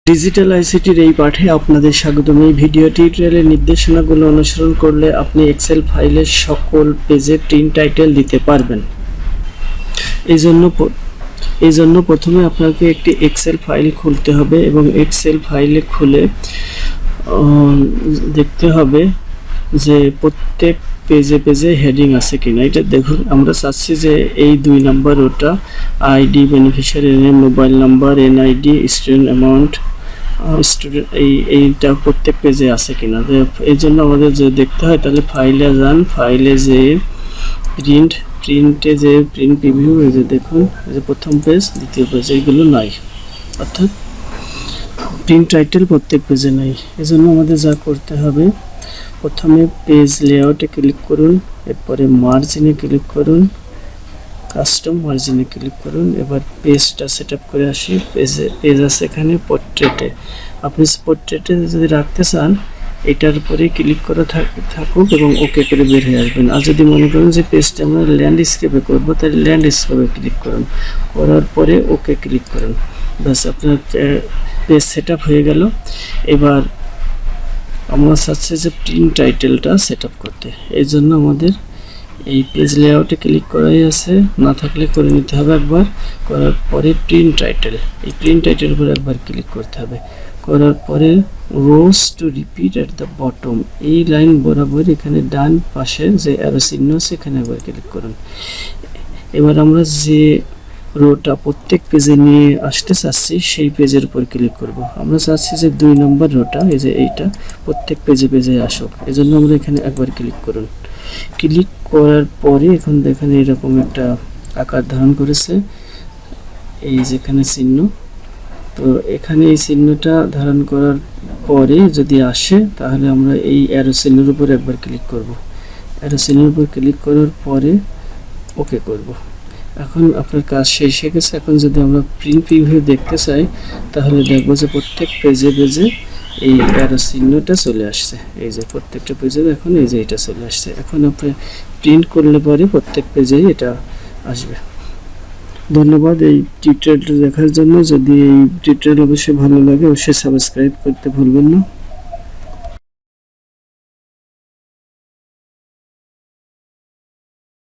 Digital আইসিটির এই পাঠে আপনাদের স্বাগতম। এই ভিডিও টিউটোরিয়ালের নির্দেশনাগুলো অনুসরণ করলে আপনি এক্সেল ফাইলের সকল পেজে প্রিন্ট টাইটেল দিতে পারবেন। এই জন্য প্রথমে আপনাকে একটি এক্সেল ফাইল খুলতে হবে এবং এক্সেল ফাইলে খুলে দেখতে হবে যে প্রত্যেক পেজে পেজে হেডিং আছে কিনা। এটা দেখুন, আমরা চাচ্ছি যে এই 2 নাম্বার ওটা ID, beneficiary name, mobile number, NID, student amount, student এইটা প্রত্যেক পেজে আছে কিনা। এই জন্য আমাদের যে দেখতে হয়, তাহলে ফাইলে যান, ফাইলে যে প্রিন্টে যে প্রিন্ট প্রিভিউ, এই যে দেখুন, এই যে প্রথম পেজ, দ্বিতীয় পেজ, এইগুলো নাই, অর্থাৎ প্রিন্ট টাইটেল প্রত্যেক পেজে নাই। এজন্য আমাদের যা করতে হবে, প্রথমে পেজ লেআউটে ক্লিক করুন, এরপরে মার্জিনে ক্লিক করুন, কাস্টম মার্জিনে ক্লিক করুন। এবার পেজটা সেট আপ করে আসি। পেজ আছে এখানে পোর্ট্রেটে। আপনি পোর্ট্রেটে যদি রাখতে চান, এটার উপরে ক্লিক করা থাকুক এবং ওকে করে বের হয়ে আসবেন। আর যদি মনে করেন যে পেজটা আমরা ল্যান্ডস্কেপে করবো, তাহলে ল্যান্ডস্কেপে ক্লিক করুন, করার পরে ওকে ক্লিক করুন। ব্যাস, আপনার পেজ সেট আপ হয়ে গেল। এবার আমরা চাচ্ছি যে প্রিন্ট টাইটেলটা সেট আপ করতে। এই জন্য আমাদের এই পেজ লেআউটে ক্লিক করাই আছে, না থাকলে করে নিতে হবে একবার। করার পরে প্রিন্ট টাইটেল, এই প্রিন্ট টাইটেল উপর একবার ক্লিক করতে হবে। করার পরে রোজ to repeat at the bottom, এই লাইন বরাবর এখানে ডান পাশে যে অ্যারো চিহ্ন আছে, এখানে একবার ক্লিক করুন। এবার আমরা যে রোটা প্রত্যেক পেজে নিয়ে আসতে চাচ্ছি, সেই পেজের উপর ক্লিক করব। আমরা চাচ্ছি যে 2 নম্বর রোটা, এই যে এইটা প্রত্যেক পেজে পেজে আসুক। এজন্য আমরা এখানে একবার ক্লিক করুন। ক্লিক করার পরে এখন দেখেন এরকম একটা আকার ধারণ করেছে, এই যেখানে চিহ্ন। তো এখানে এই চিহ্নটা ধারণ করার পরে যদি আসে, তাহলে আমরা এই অ্যারো চিহ্নের উপর একবার ক্লিক করব। অ্যারো চিহ্নের উপর ক্লিক করার পরে ওকে করব। এখন আপনার কাজ শেষ হয়ে গেছে। এখন যদি আমরা প্রিন্ট প্রিভিউ দেখতে চাই, তাহলে দেখবো যে প্রত্যেক পেজে পেজে এই অ্যারো চিহ্নটা চলে আসছে। এই যে প্রত্যেকটা পেজে এখন এই যে এটা চলে আসছে। এখন আপনি প্রিন্ট করলে পরে প্রত্যেক পেজেই এটা আসবে। ধন্যবাদ এই টিউটোরিয়ালটা দেখার জন্য। যদি এই টিউটোরিয়াল অবশ্যই ভালো লাগে, অবশ্যই সাবস্ক্রাইব করতে ভুলবেন না।